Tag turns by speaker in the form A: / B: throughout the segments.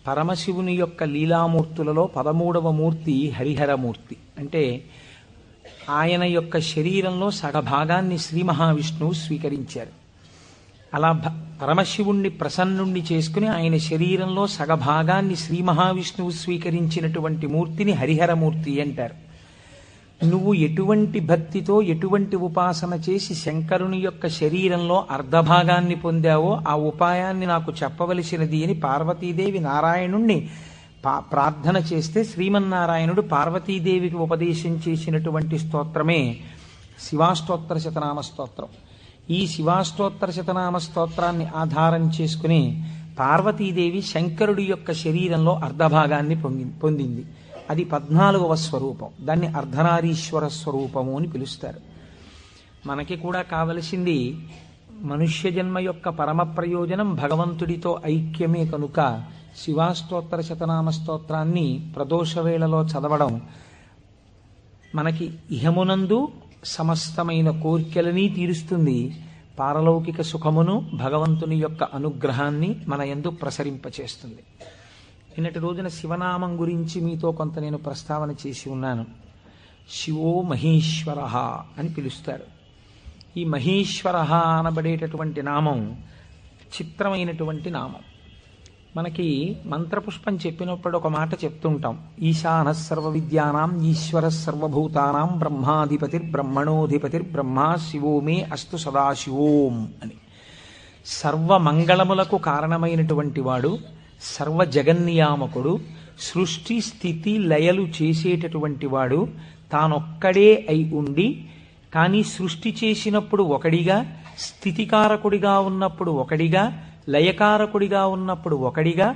A: పరమశివుని యొక్క లీలామూర్తులలో 13వ మూర్తి హరిహరమూర్తి. అంటే ఆయన యొక్క శరీరంలో సగభాగాన్ని శ్రీ మహావిష్ణువు స్వీకరించారు. అలా పరమశివుణ్ణి ప్రసన్నుణ్ణి చేసుకుని ఆయన శరీరంలో సగభాగాన్ని శ్రీ మహావిష్ణువు స్వీకరించినటువంటి మూర్తిని హరిహరమూర్తి అంటారు. నువ్వు ఎటువంటి భక్తితో ఎటువంటి ఉపాసన చేసి శంకరుని యొక్క శరీరంలో అర్ధభాగాన్ని పొందావో ఆ ఉపాయాన్ని నాకు చెప్పవలసినది అని పార్వతీదేవి నారాయణుణ్ణి ప్రార్థన చేస్తే శ్రీమన్నారాయణుడు పార్వతీదేవికి ఉపదేశం చేసినటువంటి స్తోత్రమే శివాష్టోత్తర శతనామ స్తోత్రం. ఈ శివాష్టోత్తర శతనామ స్తోత్రాన్ని ఆధారం చేసుకుని పార్వతీదేవి శంకరుడి యొక్క శరీరంలో అర్ధభాగాన్ని పొందింది. అది 14వ స్వరూపం. దాన్ని అర్ధనారీశ్వర స్వరూపము అని పిలుస్తారు. మనకి కూడా కావలసింది మనుష్య జన్మ యొక్క పరమ ప్రయోజనం భగవంతుడితో ఐక్యమే కనుక శివాష్టోత్తర శతనామ స్తోత్రాన్ని ప్రదోష వేళలో చదవడం మనకి ఇహమునందు సమస్తమైన కోర్కెలని తీరుస్తుంది, పారలౌకిక సుఖమును భగవంతుని యొక్క అనుగ్రహాన్ని మన యందు ప్రసరింపచేస్తుంది. నిన్నటి రోజున శివనామం గురించి మీతో కొంత నేను ప్రస్తావన చేసి ఉన్నాను. శివో మహేశ్వర అని పిలుస్తారు. ఈ మహేశ్వర అనబడేటటువంటి నామం చిత్రమైనటువంటి నామం. మనకి మంత్రపుష్పం చెప్పినప్పుడు ఒక మాట చెప్తుంటాం, ఈశాన సర్వ విద్యానాం ఈశ్వర సర్వభూతానాం బ్రహ్మాధిపతిర్బ్రహ్మణోధిపతిర్బ్రహ్మ శివో మే అస్తు సదాశివోం అని. సర్వమంగళములకు కారణమైనటువంటి వాడు, సర్వ జగన్నియామకుడు, సృష్టి స్థితి లయలు చేసేటటువంటి వాడు, తానొక్కడే అయి ఉండి కానీ సృష్టి చేసినప్పుడు ఒకడిగా, స్థితికారకుడిగా ఉన్నప్పుడు ఒకడిగా, లయకారకుడిగా ఉన్నప్పుడు ఒకడిగా,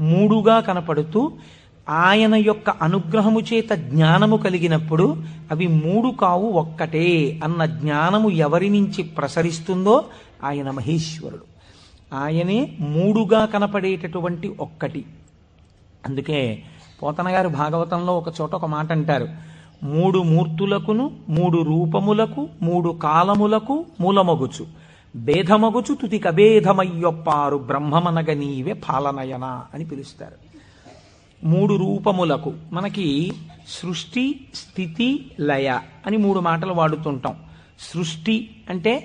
A: మూడుగా కనపడుతూ ఆయన యొక్క అనుగ్రహము చేత జ్ఞానము కలిగినప్పుడు అవి మూడు కావు ఒక్కటే అన్న జ్ఞానము ఎవరి నుంచి ప్రసరిస్తుందో ఆయన మహేశ్వరుడు. ఆయనే మూడుగా కనపడేటటువంటి ఒక్కటి. అందుకే పోతన గారు భాగవతంలో ఒక చోట ఒక మాట అంటారు, 3 మూర్తులకును 3 రూపములకు 3 కాలములకు మూలమగుచు భేదమగుచు తుతి కభేదమయ్యొప్పారు బ్రహ్మమనగ నీవే పాలనయన అని పిలుస్తారు. 3 రూపములకు మనకి సృష్టి స్థితి లయ అని 3 మాటలు వాడుతుంటాం. సృష్టి అంటే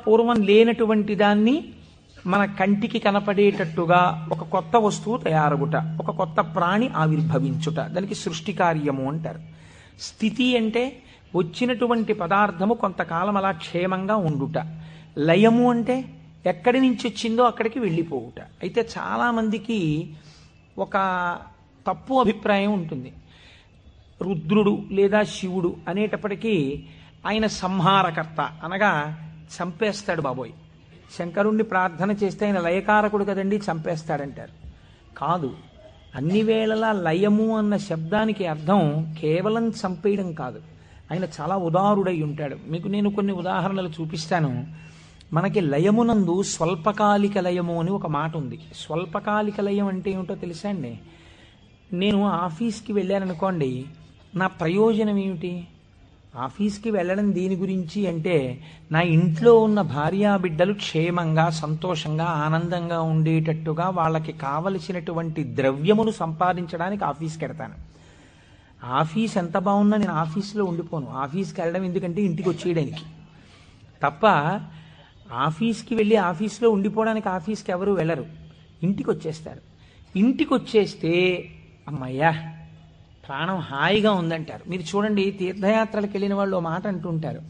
A: పూర్వం లేనటువంటి దాన్ని మన కంటికి కనపడేటట్టుగా ఒక కొత్త వస్తువు తయారగుట, ఒక కొత్త ప్రాణి ఆవిర్భవించుట, దానికి సృష్టి కార్యము అంటారు. స్థితి అంటే వచ్చినటువంటి పదార్థము కొంతకాలం అలా క్షేమంగా ఉండుట. లయము అంటే ఎక్కడి నుంచి వచ్చిందో అక్కడికి వెళ్ళిపోవుట. అయితే చాలామందికి ఒక తప్పు అభిప్రాయం ఉంటుంది. రుద్రుడు లేదా శివుడు అనేటప్పటికీ ఆయన సంహారకర్త, అనగా చంపేస్తాడు బాబోయ్. శంకరుణ్ణి ప్రార్థన చేస్తే ఆయన లయకారకుడు కదండి, చంపేస్తాడంటారు. కాదు, అన్ని వేళలా లయము అన్న శబ్దానికి అర్థం కేవలం చంపేయడం కాదు. ఆయన చాలా ఉదారుడై ఉంటాడు. మీకు నేను కొన్ని ఉదాహరణలు చూపిస్తాను. మనకి లయమునందు స్వల్పకాలిక లయము అని ఒక మాట ఉంది. స్వల్పకాలిక లయం అంటే ఏమిటో తెలుసా అండి? నేను ఆఫీస్కి వెళ్ళాననుకోండి, నా ప్రయోజనం ఏమిటి? ఆఫీస్కి వెళ్ళడం దేని గురించి అంటే నా ఇంట్లో ఉన్న భార్యాబిడ్డలు క్షేమంగా సంతోషంగా ఆనందంగా ఉండేటట్టుగా వాళ్ళకి కావలసినటువంటి ద్రవ్యమును సంపాదించడానికి ఆఫీస్కి వెడతాను. ఆఫీస్ ఎంత బాగున్నా నేను ఆఫీస్లో ఉండిపోను. ఆఫీస్కి వెళ్ళడం ఎందుకంటే ఇంటికి వచ్చేయడానికి తప్ప. ఆఫీస్కి వెళ్ళి ఆఫీస్లో ఉండిపోవడానికి ఆఫీస్కి ఎవరు వెళ్ళరు, ఇంటికి వచ్చేస్తారు. ఇంటికి వచ్చేస్తే అమ్మయ్యా ప్రాణం హాయిగా ఉందంటారు. మీరు చూడండి, తీర్థయాత్రలకు వెళ్ళిన వాళ్ళు ఓ మాట అంటుంటారు,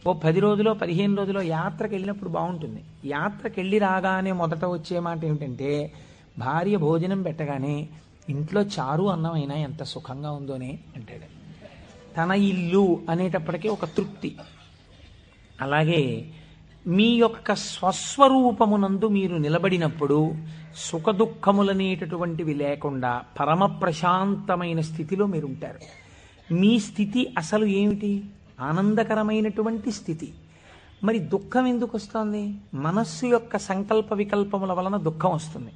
A: ఓ 10 రోజులో 15 రోజులో యాత్రకు వెళ్ళినప్పుడు బాగుంటుంది. యాత్రకు వెళ్ళి రాగానే మొదట వచ్చే మాట ఏమిటంటే, భార్య భోజనం పెట్టగానే ఇంట్లో చారు అన్నం అయినా ఎంత సుఖంగా ఉందోనే అంటాడు. తన ఇల్లు అనేటప్పటికీ ఒక తృప్తి. అలాగే మీ యొక్క స్వస్వరూపమునందు మీరు నిలబడినప్పుడు సుఖదుఖములనేటటువంటివి లేకుండా పరమ ప్రశాంతమైన స్థితిలో మీరు ఉంటారు. మీ స్థితి అసలు ఏమిటి? ఆనందకరమైనటువంటి స్థితి. మరి దుఃఖం ఎందుకు వస్తుంది? మనస్సు యొక్క సంకల్ప వికల్పముల వలన దుఃఖం వస్తుంది.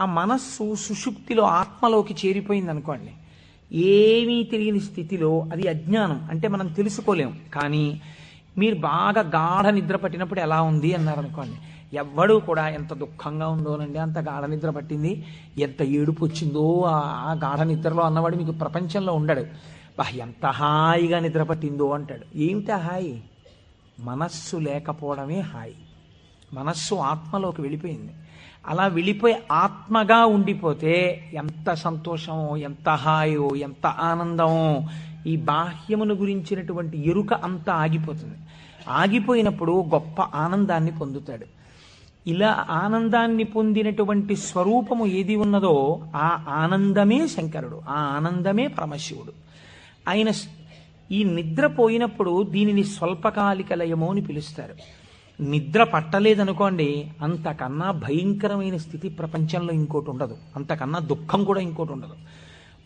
A: ఆ మనస్సు సుషుప్తిలో ఆత్మలోకి చేరిపోయింది అనుకోండి, ఏమీ తెలియని స్థితిలో, అది అజ్ఞానం అంటే మనం తెలుసుకోలేం. కానీ మీరు బాగా గాఢ నిద్ర పట్టినప్పుడు ఎలా ఉంది అన్నారనుకోండి, ఎవ్వడూ కూడా ఎంత దుఃఖంగా ఉందోనండి, అంత గాఢ నిద్ర పట్టింది, ఎంత ఏడుపు వచ్చిందో ఆ గాఢ నిద్రలో అన్నవాడు మీకు ప్రపంచంలో ఉండడు. ఎంత హాయిగా నిద్ర పట్టిందో అంటాడు. ఏమిటా హాయి? మనస్సు లేకపోవడమే హాయి. మనస్సు ఆత్మలోకి వెళ్ళిపోయింది. అలా వెళ్ళిపోయి ఆత్మగా ఉండిపోతే ఎంత సంతోషమో, ఎంత హాయో, ఎంత ఆనందమో. ఈ బాహ్యమును గురించినటువంటి ఎరుక అంతా ఆగిపోతుంది. ఆగిపోయినప్పుడు గొప్ప ఆనందాన్ని పొందుతాడు. ఇలా ఆనందాన్ని పొందినటువంటి స్వరూపము ఏది ఉన్నదో ఆ ఆనందమే శంకరుడు, ఆ ఆనందమే పరమశివుడు. ఆయన ఈ నిద్ర పోయినప్పుడు దీనిని స్వల్పకాలిక లయము అని పిలుస్తారు. నిద్ర పట్టలేదనుకోండి, అంతకన్నా భయంకరమైన స్థితి ప్రపంచంలో ఇంకోటి ఉండదు, అంతకన్నా దుఃఖం కూడా ఇంకోటి ఉండదు.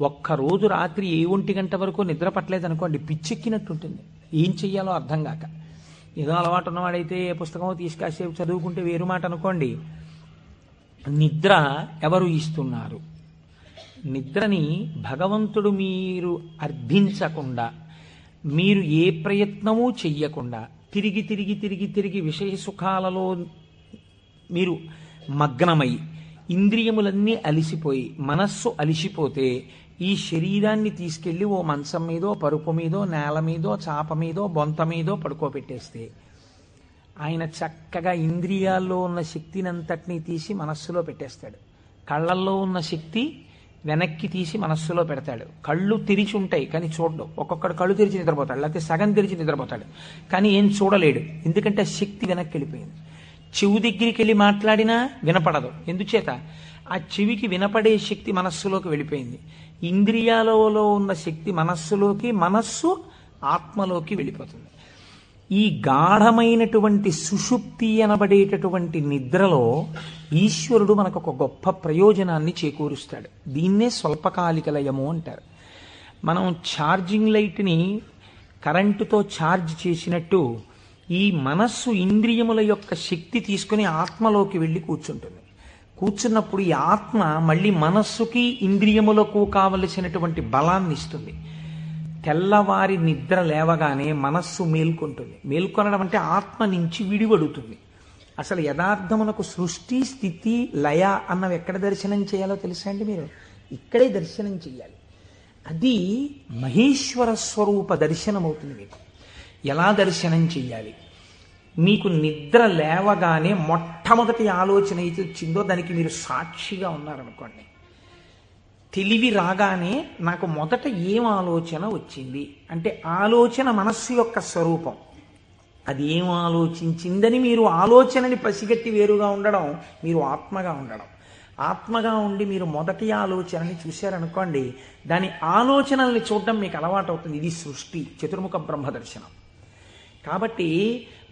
A: ఒక్కరోజు రాత్రి 1 గంట వరకు నిద్ర పట్టలేదనుకోండి, పిచ్చెక్కినట్టుంటుంది, ఏం చెయ్యాలో అర్థం కాక. ఏదో అలవాటు ఉన్నవాడైతే పుస్తకం తీసుకాసేపు చదువుకుంటే వేరు మాట అనుకోండి. నిద్ర ఎవరు ఇస్తున్నారు? నిద్రని భగవంతుడు మీరు అర్థించకుండా, మీరు ఏ ప్రయత్నమూ చెయ్యకుండా తిరిగి తిరిగి తిరిగి తిరిగి విషయ సుఖాలలో మీరు మగ్నమై ఇంద్రియములన్నీ అలిసిపోయి మనస్సు అలిసిపోతే ఈ శరీరాన్ని తీసుకెళ్లి ఓ మంచం మీదో, పరుపు మీదో, నేల మీదో, చాప మీదో, బొంత మీదో పడుకోబెట్టేస్తే ఆయన చక్కగా ఇంద్రియాల్లో ఉన్న శక్తినంతటినీ తీసి మనస్సులో పెట్టేస్తాడు. కళ్ళల్లో ఉన్న శక్తి వెనక్కి తీసి మనస్సులో పెడతాడు. కళ్ళు తెరిచి ఉంటాయి కానీ చూడడు. ఒక్కొక్కడు కళ్ళు తెరిచి నిద్రపోతాడు, లేకపోతే సగం తెరిచి నిద్రపోతాడు, కానీ ఏం చూడలేడు. ఎందుకంటే శక్తి వెనక్కి వెళ్ళిపోయింది. చెవు దగ్గరికి వెళ్ళి మాట్లాడినా వినపడదు. ఎందుచేత? ఆ చెవికి వినపడే శక్తి మనస్సులోకి వెళ్ళిపోయింది. ఇంద్రియాలలో ఉన్న శక్తి మనస్సులోకి, మనస్సు ఆత్మలోకి వెళ్ళిపోతుంది. ఈ గాఢమైనటువంటి సుషుప్తి అనబడేటటువంటి నిద్రలో ఈశ్వరుడు మనకు ఒక గొప్ప ప్రయోజనాన్ని చేకూరుస్తాడు. దీన్నే స్వల్పకాలిక లయము అంటారు. మనం ఛార్జింగ్ లైట్ని కరెంటుతో ఛార్జ్ చేసినట్టు ఈ మనస్సు ఇంద్రియముల యొక్క శక్తి తీసుకుని ఆత్మలోకి వెళ్ళి కూర్చుంటుంది. కూర్చున్నప్పుడు ఈ ఆత్మ మళ్ళీ మనస్సుకి ఇంద్రియములకు కావలసినటువంటి బలాన్ని ఇస్తుంది. తెల్లవారి నిద్ర లేవగానే మనస్సు మేల్కొంటుంది. మేల్కొనడం అంటే ఆత్మ నుంచి విడివడుతుంది. అసలు యథార్థమునకు సృష్టి, స్థితి, లయ అన్నవి ఎక్కడ దర్శనం చేయాలో తెలుసా అండి? మీరు ఇక్కడే దర్శనం చెయ్యాలి. అది మహేశ్వర స్వరూప దర్శనం అవుతుంది. మీకు ఎలా దర్శనం చెయ్యాలి? మీకు నిద్ర లేవగానే మొట్టమొదటి ఆలోచన అయితే వచ్చిందో దానికి మీరు సాక్షిగా ఉన్నారనుకోండి. తెలివి రాగానే నాకు మొదట ఏం ఆలోచన వచ్చింది అంటే ఆలోచన మనస్సు యొక్క స్వరూపం. అది ఏం ఆలోచించిందని మీరు ఆలోచనని పసిగట్టి వేరుగా ఉండడం మీరు ఆత్మగా ఉండడం. ఆత్మగా ఉండి మీరు మొదటి ఆలోచనని చూశారనుకోండి, దాని ఆలోచనల్ని చూడడం మీకు అలవాటు అవుతుంది. ఇది సృష్టి, చతుర్ముఖ బ్రహ్మ దర్శనం. కాబట్టి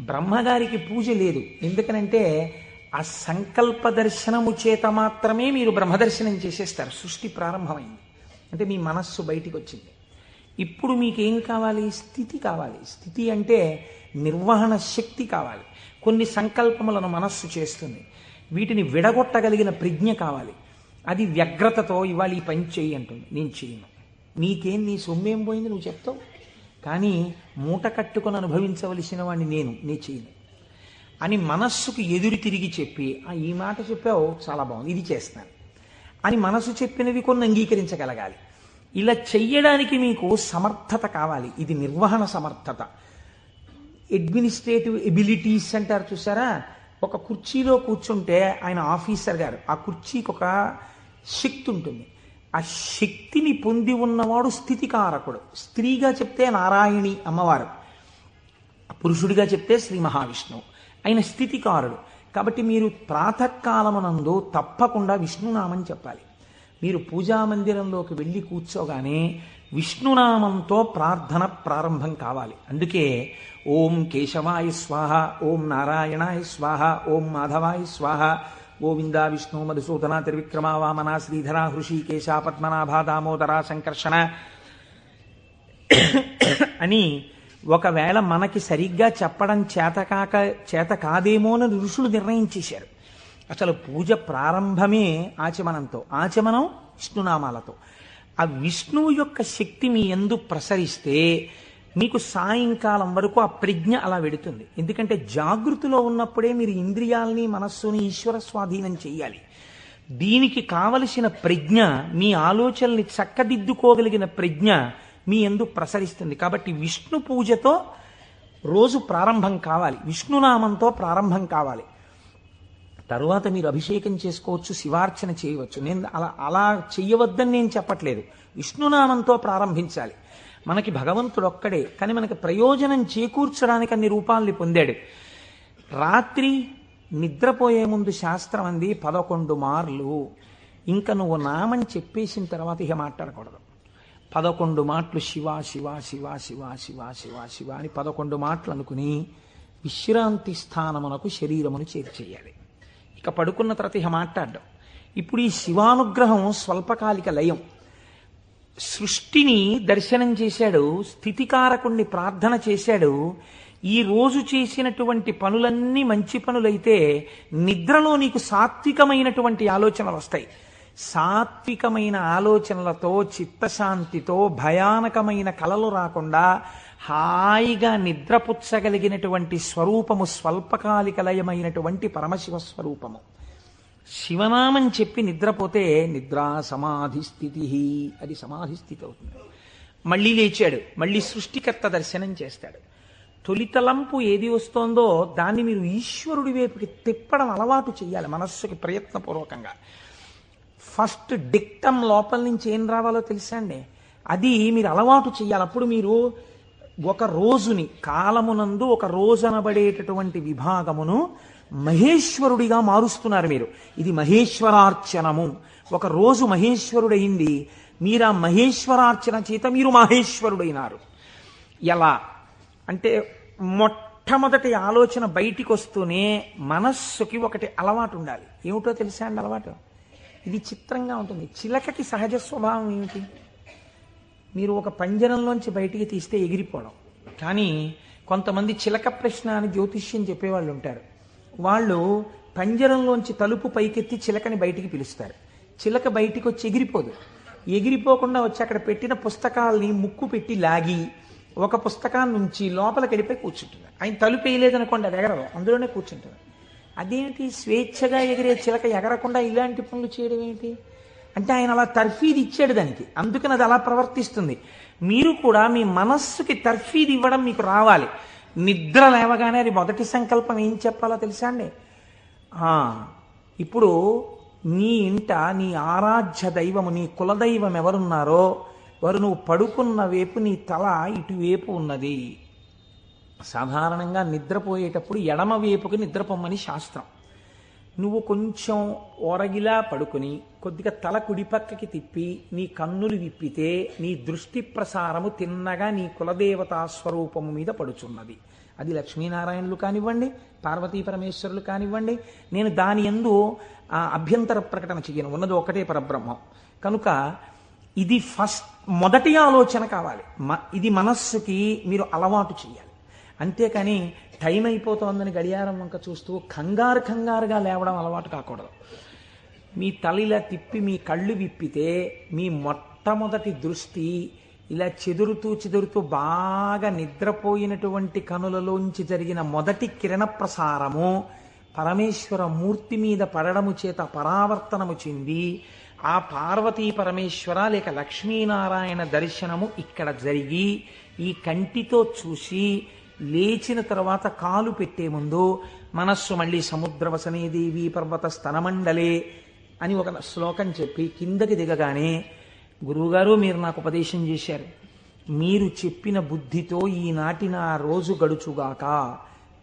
A: బ్రహ్మగారికి పూజ లేదు. ఎందుకనంటే ఆ సంకల్ప దర్శనము చేత మాత్రమే మీరు బ్రహ్మదర్శనం చేసేస్తారు. సృష్టి ప్రారంభమైంది అంటే మీ మనస్సు బయటికి వచ్చింది. ఇప్పుడు మీకేం కావాలి? స్థితి కావాలి. స్థితి అంటే నిర్వహణ శక్తి కావాలి. కొన్ని సంకల్పములను మనస్సు చేస్తుంది, వీటిని విడగొట్టగలిగిన ప్రజ్ఞ కావాలి. అది వ్యగ్రతతో ఇవాళ ఈ పని చెయ్యి అంటుంది, నేను చేయను. నీకేం, నీ సొమ్మేం పోయింది నువ్వు చెప్తావు, కానీ మూట కట్టుకొని అనుభవించవలసిన వాడిని నేను చేయను అని మనస్సుకు ఎదురు తిరిగి చెప్పి, ఈ మాట చెప్పావు చాలా బాగుంది, ఇది చేస్తాను అని మనసు చెప్పినవి కొన్ని అంగీకరించగలగాలి. ఇలా చెయ్యడానికి మీకు సమర్థత కావాలి. ఇది నిర్వహణ సమర్థత. అడ్మినిస్ట్రేటివ్ ఎబిలిటీస్ అంటారు చూసారా? ఒక కుర్చీలో కూర్చుంటే ఆయన ఆఫీసర్ గారు, ఆ కుర్చీకి ఒక శక్తి ఉంటుంది. ఆ శక్తిని పొంది ఉన్నవాడు స్థితికారకుడు. స్త్రీగా చెప్తే నారాయణి అమ్మవారు, పురుషుడిగా చెప్తే శ్రీ మహావిష్ణువు. ఆయన స్థితికారుడు. కాబట్టి మీరు ప్రాతకాలమునందు తప్పకుండా విష్ణునామం చెప్పాలి. మీరు పూజామందిరంలోకి వెళ్ళి కూర్చోగానే విష్ణునామంతో ప్రార్థన ప్రారంభం కావాలి. అందుకే ఓం కేశవాయ స్వాహ, ఓం నారాయణాయ స్వాహ, ఓం మాధవాయ స్వాహ, గోవింద విష్ణు మధుసూదన త్రివిక్రమ వామన శ్రీధర హృషికేశ పద్మనాభ దామోదర సంకర్షణ అని ఒకవేళ మనకి సరిగ్గా చెప్పడం చేత కాదేమో అని ఋషులు నిర్ణయించేశారు. అసలు పూజ ప్రారంభమే ఆచమనంతో, ఆచమనం విష్ణునామాలతో. ఆ విష్ణువు యొక్క శక్తి మీ యందు ప్రసరిస్తే మీకు సాయంకాలం వరకు ఆ ప్రజ్ఞ అలా వెడుతుంది. ఎందుకంటే జాగృతిలో ఉన్నప్పుడే మీరు ఇంద్రియాల్ని మనస్సుని ఈశ్వర స్వాధీనం చెయ్యాలి. దీనికి కావలసిన ప్రజ్ఞ, మీ ఆలోచనల్ని చక్కదిద్దుకోగలిగిన ప్రజ్ఞ మీ యందు ప్రసరిస్తుంది. కాబట్టి విష్ణు పూజతో రోజు ప్రారంభం కావాలి, విష్ణునామంతో ప్రారంభం కావాలి. తరువాత మీరు అభిషేకం చేసుకోవచ్చు, శివార్చన చేయవచ్చు. నేను అలా చెయ్యవద్దని నేను చెప్పట్లేదు. విష్ణునామంతో ప్రారంభించాలి. మనకి భగవంతుడు ఒక్కడే, కానీ మనకి ప్రయోజనం చేకూర్చడానికి అన్ని రూపాల్ని పొందాడు. రాత్రి నిద్రపోయే ముందు శాస్త్రం అంది 11 మార్లు. ఇంకా నువ్వు నామం చెప్పేసిన తర్వాత ఇక మాట్లాడకూడదు. 11 మాటలు శివ శివ శివ శివ శివ శివ శివ అని 11 మాటలు అనుకుని విశ్రాంతి స్థానమునకు శరీరమును చేర్చేయాలి. ఇక పడుకున్న తర్వాత ఇక మాట్లాడడం. ఇప్పుడు ఈ శివానుగ్రహం స్వల్పకాలిక లయం. సృష్టిని దర్శనం చేశాడు, స్థితికారకుణ్ణి ప్రార్థన చేశాడు. ఈ రోజు చేసినటువంటి పనులన్నీ మంచి పనులైతే నిద్రలో నీకు సాత్వికమైనటువంటి ఆలోచనలు వస్తాయి. సాత్వికమైన ఆలోచనలతో, చిత్తశాంతితో, భయానకమైన కలలు రాకుండా హాయిగా నిద్రపుచ్చగలిగినటువంటి స్వరూపము స్వల్పకాలిక లయమైనటువంటి పరమశివ స్వరూపము. శివనామం చెప్పి నిద్రపోతే నిద్రా సమాధి స్థితి, అది సమాధి స్థితి అవుతుంది. మళ్ళీ లేచాడు, మళ్ళీ సృష్టికర్త దర్శనం చేస్తాడు. తొలితలంపు ఏది వస్తోందో దాన్ని మీరు ఈశ్వరుడి వైపుకి తిప్పడం అలవాటు చేయాలి మనస్సుకి ప్రయత్నపూర్వకంగా. ఫస్ట్ డిక్టం లోపల నుంచి ఏం రావాలో తెలుసా అండి, అది మీరు అలవాటు చేయాలి. అప్పుడు మీరు ఒక రోజుని, కాలమునందు ఒక రోజు అనబడేటటువంటి విభాగమును మహేశ్వరుడిగా మారుస్తున్నారు మీరు. ఇది మహేశ్వరార్చనము. ఒక రోజు మహేశ్వరుడయింది, మీరు ఆ మహేశ్వరార్చన చేత మీరు మహేశ్వరుడైనారు. ఎలా అంటే మొట్టమొదటి ఆలోచన బయటికి వస్తూనే మనస్సుకి ఒకటి అలవాటు ఉండాలి. ఏమిటో తెలుసా అండి అలవాటు? ఇది చిత్రంగా ఉంటుంది. చిలకకి సహజ స్వభావం ఏమిటి? మీరు ఒక పంజరంలోంచి బయటికి తీస్తే ఎగిరిపోవడం. కానీ కొంతమంది చిలక ప్రశ్న అని జ్యోతిష్యం చెప్పేవాళ్ళు ఉంటారు. వాళ్ళు పంజరంలోంచి తలుపు పైకెత్తి చిలకని బయటికి పిలుస్తారు. చిలక బయటికి వచ్చి ఎగిరిపోదు. ఎగిరిపోకుండా వచ్చి అక్కడ పెట్టిన పుస్తకాలని ముక్కు పెట్టి లాగి ఒక పుస్తకాన్ని నుంచి లోపలికి వెళ్ళిపోయి కూర్చుంటుంది. ఆయన తలుపు వేయలేదనుకోండి, అది ఎగరదు, అందులోనే కూర్చుంటుంది. అదేంటి స్వేచ్ఛగా ఎగిరే చిలక ఎగరకుండా ఇలాంటి పనులు చేయడం ఏంటి అంటే ఆయన అలా తర్ఫీదు ఇచ్చాడు దానికి, అందుకని అది అలా ప్రవర్తిస్తుంది. మీరు కూడా మీ మనస్సుకి తర్ఫీదు ఇవ్వడం మీకు రావాలి. నిద్ర లేవగానే అది మొదటి సంకల్పం ఏం చెప్పాలో తెలుసా అండి? ఇప్పుడు నీ ఇంట నీ ఆరాధ్య దైవము, నీ కులదైవం ఎవరున్నారో వారు నువ్వు పడుకున్న వైపు నీ తల ఇటువైపు ఉన్నది. సాధారణంగా నిద్రపోయేటప్పుడు ఎడమ వైపుకి నిద్రపోమ్మని శాస్త్రం. నువ్వు కొంచెం ఓరగిలా పడుకుని కొద్దిగా తల కుడిపక్కకి తిప్పి నీ కన్నులు విప్పితే నీ దృష్టి ప్రసారము తిన్నగా నీ కులదేవతా స్వరూపము మీద పడుచున్నది. అది లక్ష్మీనారాయణులు కానివ్వండి, పార్వతీ పరమేశ్వరులు కానివ్వండి. నేను దాని యందు అభ్యంతర ప్రకటన చెయ్యను, ఉన్నది ఒకటే పరబ్రహ్మం. కనుక ఇది మొదటి ఆలోచన కావాలి. ఇది మనస్సుకి మీరు అలవాటు చేయాలి. అంతేకాని టైం అయిపోతోందని గడియారం వంక చూస్తూ కంగారుగా లేవడం అలవాటు కాకూడదు. మీ తల ఇలా తిప్పి మీ కళ్ళు విప్పితే మీ మొట్టమొదటి దృష్టి ఇలా చెదురుతూ బాగా నిద్రపోయినటువంటి కనులలోంచి జరిగిన మొదటి కిరణ ప్రసారము పరమేశ్వర మూర్తి మీద పడడము చేత పరావర్తనము చెంది ఆ పార్వతీ పరమేశ్వర లేక లక్ష్మీనారాయణ దర్శనము ఇక్కడ జరిగి ఈ కంటితో చూసి లేచిన తర్వాత కాలు పెట్టే ముందు మనస్సు మళ్ళీ సముద్రవసనే దేవి పర్వత స్తనమండలే అని ఒక శ్లోకం చెప్పి కిందకి దిగగానే, గురువుగారు మీరు నాకు ఉపదేశం చేశారు, మీరు చెప్పిన బుద్ధితో ఈనాటి నా రోజు గడుచుగాక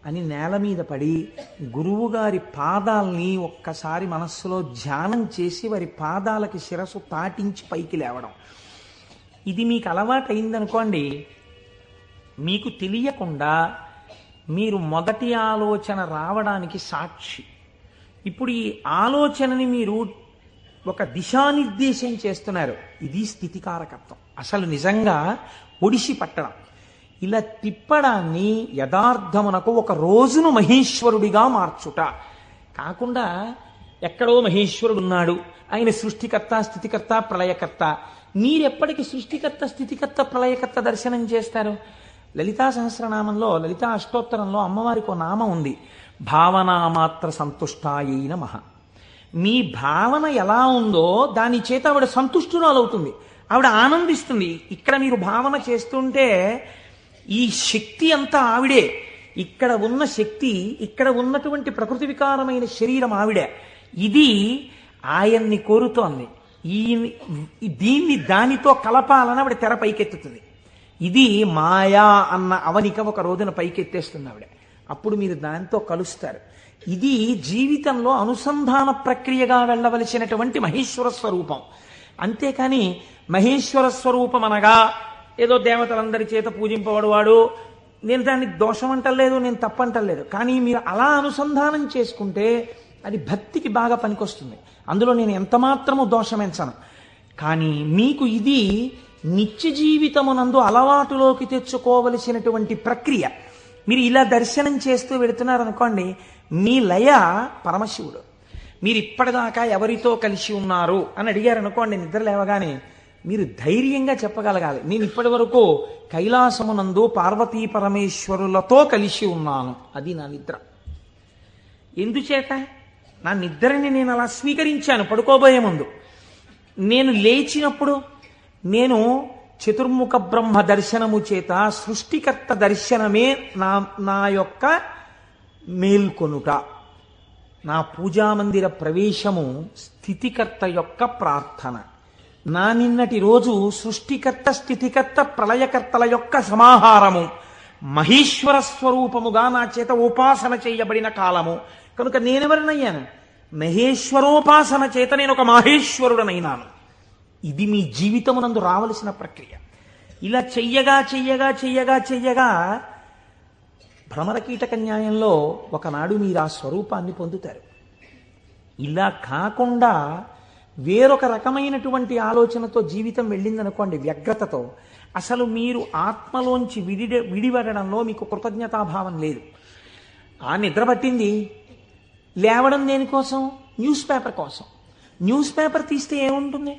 A: అని నేల మీద పడి గురువుగారి పాదాల్ని ఒక్కసారి మనస్సులో ధ్యానం చేసి వారి పాదాలకి శిరస్సు తాటించి పైకి లేవడం. ఇది మీకు అలవాటైందనుకోండి, మీకు తెలియకుండా మీరు మొదటి ఆలోచన రావడానికి సాక్షి. ఇప్పుడు ఈ ఆలోచనని మీరు ఒక దిశానిర్దేశం చేస్తున్నారు. ఇది స్థితికారకత్వం. అసలు నిజంగా ఒడిసి పట్టడం, ఇలా తిప్పడాన్ని యథార్థమునకు ఒక రోజును మహేశ్వరుడిగా మార్చుట కాకుండా ఎక్కడో మహేశ్వరుడు ఉన్నాడు, ఆయన సృష్టికర్త స్థితికర్త ప్రళయకర్త. మీరెప్పటికీ సృష్టికర్త స్థితికర్త ప్రళయకర్త దర్శనం చేస్తారు? లలితా సహస్రనామంలో, లలితా అష్టోత్తరంలో అమ్మవారికి ఒక నామం ఉంది, భావనామాత్ర సంతుష్టాయై నమః. మీ భావన ఎలా ఉందో దాని చేత ఆవిడ సంతుష్టురాలవుతుంది, ఆవిడ ఆనందిస్తుంది. ఇక్కడ మీరు భావన చేస్తుంటే ఈ శక్తి అంతా ఆవిడే, ఇక్కడ ఉన్న శక్తి, ఇక్కడ ఉన్నటువంటి ప్రకృతి వికారమైన శరీరం ఆవిడే. ఇది ఆయన్ని కోరుతోంది. దీన్ని దానితో కలపాలని ఆవిడ తెర పైకెత్తుతుంది. ఇది మాయా అన్న అవనిక ఒక రోజున పైకెత్తేస్తుంది ఆవిడ. అప్పుడు మీరు దాంతో కలుస్తారు. ఇది జీవితంలో అనుసంధాన ప్రక్రియగా వెళ్ళవలసినటువంటి మహేశ్వర స్వరూపం. అంతేకాని మహేశ్వర స్వరూపం అనగా ఏదో దేవతలందరి చేత పూజింపబడువాడు, నేను దాన్ని దోషం అంటలేదు, నేను తప్పంటలేదు. కానీ మీరు అలా అనుసంధానం చేసుకుంటే అది భక్తికి బాగా పనికొస్తుంది. అందులో నేను ఎంత మాత్రము దోషమెంచను. కానీ మీకు ఇది నిత్య జీవితమునందు అలవాటులోకి తెచ్చుకోవలసినటువంటి ప్రక్రియ. మీరు ఇలా దర్శనం చేస్తూ వెళుతున్నారనుకోండి, మీ లయ పరమశివుడు. మీరు ఇప్పటిదాకా ఎవరితో కలిసి ఉన్నారు అని అడిగారనుకోండి, నిద్ర లేవగానే మీరు ధైర్యంగా చెప్పగలగాలి, నేను ఇప్పటి వరకు కైలాసమునందు పార్వతీ పరమేశ్వరులతో కలిసి ఉన్నాను. అది నా నిద్ర. ఎందుచేత? నా నిద్రని నేను అలా స్వీకరించాను పడుకోబోయే ముందు. నేను లేచినప్పుడు నేను చతుర్ముఖ బ్రహ్మ దర్శనము చేత సృష్టికర్త దర్శనమే నా యొక్క మేల్కొనుట. నా పూజామందిర ప్రవేశము స్థితికర్త యొక్క ప్రార్థన. నా నిన్నటి రోజు సృష్టికర్త, స్థితికర్త, ప్రళయకర్తల యొక్క సమాహారము, మహేశ్వర స్వరూపముగా నా చేత ఉపాసన చేయబడిన కాలము. కనుక నేనెవరినయ్యాను? మహేశ్వరోపాసన చేత నేను ఒక మహేశ్వరుడనైనాను. ఇది మీ జీవితమునందు రావలసిన ప్రక్రియ. ఇలా చెయ్యగా చెయ్యగా చెయ్యగా చెయ్యగా భ్రమరకీటక న్యాయంలో ఒకనాడు మీరు ఆ స్వరూపాన్ని పొందుతారు. ఇలా కాకుండా వేరొక రకమైనటువంటి ఆలోచనతో జీవితం వెళ్ళిందనుకోండి, వ్యగ్రతతో, అసలు మీరు ఆత్మలోంచి విడిపడడంలో మీకు కృతజ్ఞతాభావం లేదు. ఆ నిద్ర పట్టింది, లేవడం దేనికోసం? న్యూస్ పేపర్ కోసం. న్యూస్ పేపర్ తీస్తే ఏముంటుంది?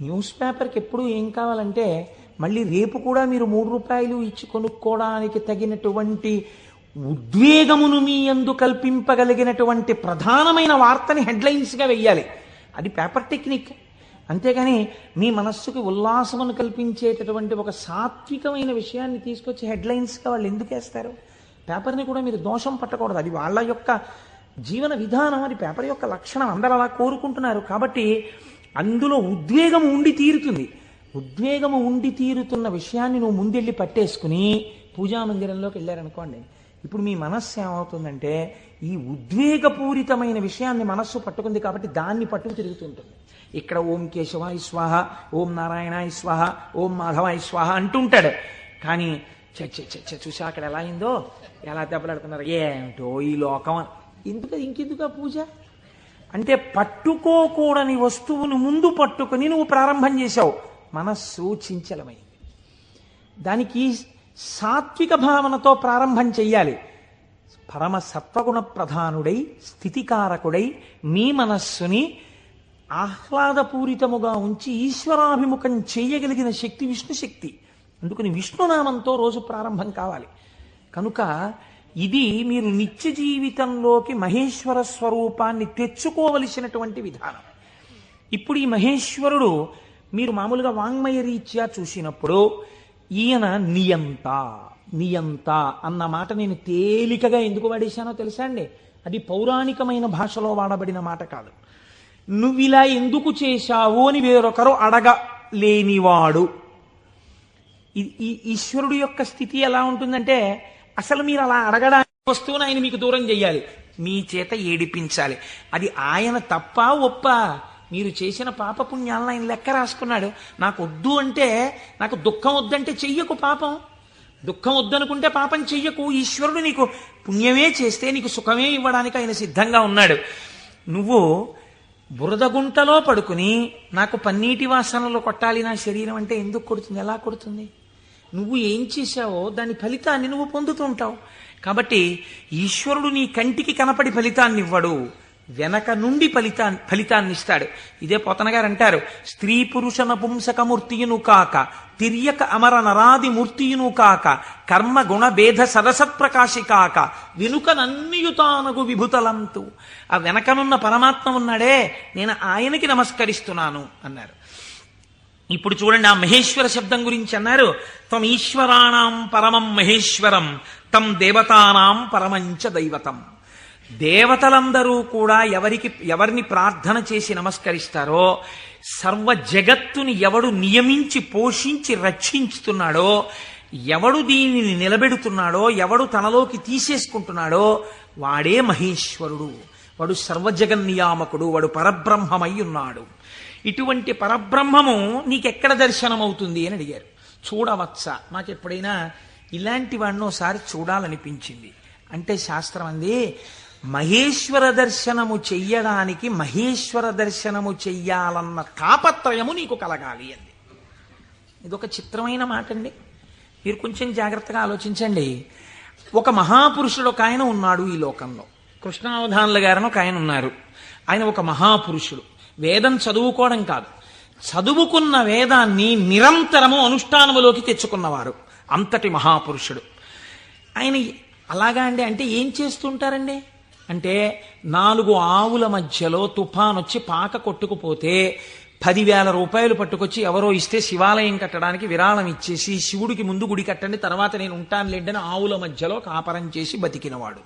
A: న్యూస్ పేపర్కి ఎప్పుడు ఏం కావాలంటే మళ్ళీ రేపు కూడా మీరు 3 రూపాయలు ఇచ్చి కొనుక్కోవడానికి తగినటువంటి ఉద్వేగమును మీ యందు కల్పింపగలిగినటువంటి ప్రధానమైన వార్తని హెడ్లైన్స్గా వెయ్యాలి. అది పేపర్ టెక్నిక్. అంతేగాని మీ మనస్సుకి ఉల్లాసమును కల్పించేటటువంటి ఒక సాత్వికమైన విషయాన్ని తీసుకొచ్చి హెడ్లైన్స్గా వాళ్ళు ఎందుకు వేస్తారు? పేపర్ని కూడా మీరు దోషం పట్టకూడదు. అది వాళ్ళ యొక్క జీవన విధానం, అది పేపర్ యొక్క లక్షణం. అందరూ అలా కోరుకుంటున్నారు. కాబట్టి అందులో ఉద్వేగం ఉండి తీరుతుంది. ఉద్వేగము ఉండి తీరుతున్న విషయాన్ని నువ్వు ముందెళ్ళి పట్టేసుకుని పూజామందిరంలోకి వెళ్ళారనుకోండి, ఇప్పుడు మీ మనస్సు ఏమవుతుందంటే ఈ ఉద్వేగపూరితమైన విషయాన్ని మనస్సు పట్టుకుంది కాబట్టి దాన్ని పట్టుకు తిరుగుతుంటుంది. ఇక్కడ ఓం కేశవాయ స్వాహ, ఓం నారాయణాయ స్వాహ, ఓం మాధవాయ స్వాహ అంటుంటాడు. కానీ చూసా అక్కడ ఎలా అయిందో, ఎలా దెబ్బలాడుతున్నారు, ఏమిటో ఈ లోకం. ఇంకెందుకు పూజ అంటే పట్టుకోకూడని వస్తువును ముందు పట్టుకుని నువ్వు ప్రారంభం చేశావు. మనస్సు చించలమైంది. దానికి సాత్విక భావనతో ప్రారంభం చెయ్యాలి. పరమ సత్వగుణ ప్రధానుడై, స్థితికారకుడై మీ మనస్సుని ఆహ్లాదపూరితముగా ఉంచి ఈశ్వరాభిముఖం చేయగలిగిన శక్తి విష్ణు శక్తి. అందుకని విష్ణునామంతో రోజు ప్రారంభం కావాలి. కనుక ఇది మీరు నిత్య జీవితంలోకి మహేశ్వర స్వరూపాన్ని తెచ్చుకోవలసినటువంటి విధానం. ఇప్పుడు ఈ మహేశ్వరుడు మీరు మామూలుగా వాంగ్మయ రీత్యా చూసినప్పుడు ఈయన నియంత నియంత అన్న మాట నేను తేలికగా ఎందుకు వాడేశానో తెలుసా అండి? అది పౌరాణికమైన భాషలో వాడబడిన మాట కాదు. నువ్విలా ఎందుకు చేశావు అని వేరొకరు అడగలేనివాడు. ఈ ఈశ్వరుడు యొక్క స్థితి ఎలా ఉంటుందంటే, అసలు మీరు అలా అడగడానికి వస్తువును ఆయన మీకు దూరం చెయ్యాలి, మీ చేత ఏడిపించాలి. అది ఆయన తప్ప ఒప్ప? మీరు చేసిన పాపపుణ్యాలను ఆయన లెక్క రాసుకున్నాడు. నాకు వద్దు అంటే, నాకు దుఃఖం వద్దంటే చెయ్యకు పాపం. దుఃఖం వద్దనుకుంటే పాపం చెయ్యకు. ఈశ్వరుడు నీకు పుణ్యమే చేస్తే నీకు సుఖమే ఇవ్వడానికి ఆయన సిద్ధంగా ఉన్నాడు. నువ్వు బురదగుంటలో పడుకుని నాకు పన్నీటి వాసనలో కొట్టాలి నా శరీరం అంటే ఎందుకు కొడుతుంది? ఎలా కొడుతుంది? నువ్వు ఏం చేశావో దాని ఫలితాన్ని నువ్వు పొందుతూ ఉంటావు. కాబట్టి ఈశ్వరుడు నీ కంటికి కనపడి ఫలితాన్ని ఇవ్వడు. వెనక నుండి ఫలితాన్ని ఇస్తాడు. ఇదే పోతన గారు అంటారు, స్త్రీ పురుష నపుంసకమూర్తియును కాక తిర్యక అమర నరాది మూర్తియును కాక కర్మ గుణ భేద సరసత్ప్రకాశి కాక వినుకనన్నియుతానగు విభుతలంతు. ఆ వెనకనున్న పరమాత్మ ఉన్నాడే, నేను ఆయనకి నమస్కరిస్తున్నాను అన్నారు. ఇప్పుడు చూడండి, ఆ మహేశ్వర శబ్దం గురించి అన్నారు, త్వం ఈశ్వరాణం పరమం మహేశ్వరం తం దేవతానాం పరమంచ దైవతం. దేవతలందరూ కూడా ఎవరిని ప్రార్థన చేసి నమస్కరిస్తారో, సర్వ జగత్తుని ఎవడు నియమించి పోషించి రక్షించుతున్నాడో, ఎవడు దీనిని నిలబెడుతున్నాడో, ఎవడు తనలోకి తీసేసుకుంటున్నాడో వాడే మహేశ్వరుడు. వాడు సర్వజగన్నియామకుడు, వాడు పరబ్రహ్మమై ఉన్నాడు. ఇటువంటి పరబ్రహ్మము నీకెక్కడ దర్శనమవుతుంది అని అడిగారు. చూడవచ్చా? నాకు ఎప్పుడైనా ఇలాంటి వాడిని ఒకసారి చూడాలనిపించింది అంటే శాస్త్రం అంది, మహేశ్వర దర్శనము చెయ్యడానికి మహేశ్వర దర్శనము చెయ్యాలన్న తాపత్రయము నీకు కలగాలి అంది. ఇదొక చిత్రమైన మాట అండి. మీరు కొంచెం జాగ్రత్తగా ఆలోచించండి. ఒక మహాపురుషుడు ఒక ఆయన ఉన్నాడు ఈ లోకంలో. కృష్ణావధానుల గారని ఒక ఆయన ఉన్నారు. ఆయన ఒక మహాపురుషుడు. వేదం చదువుకోవడం కాదు, చదువుకున్న వేదాన్ని నిరంతరము అనుష్ఠానములోకి తెచ్చుకున్నవారు. అంతటి మహాపురుషుడు ఆయన. అలాగా అండి, అంటే ఏం చేస్తుంటారండి అంటే, 4 ఆవుల మధ్యలో తుఫాన్ వచ్చి పాక కొట్టుకుపోతే 10,000 రూపాయలు పట్టుకొచ్చి ఎవరో ఇస్తే శివాలయం కట్టడానికి విరాళం ఇచ్చేసి, శివుడికి ముందు గుడి కట్టండి తర్వాత నేను ఉంటాను లేండని ఆవుల మధ్యలో కాపరం చేసి బతికినవాడు.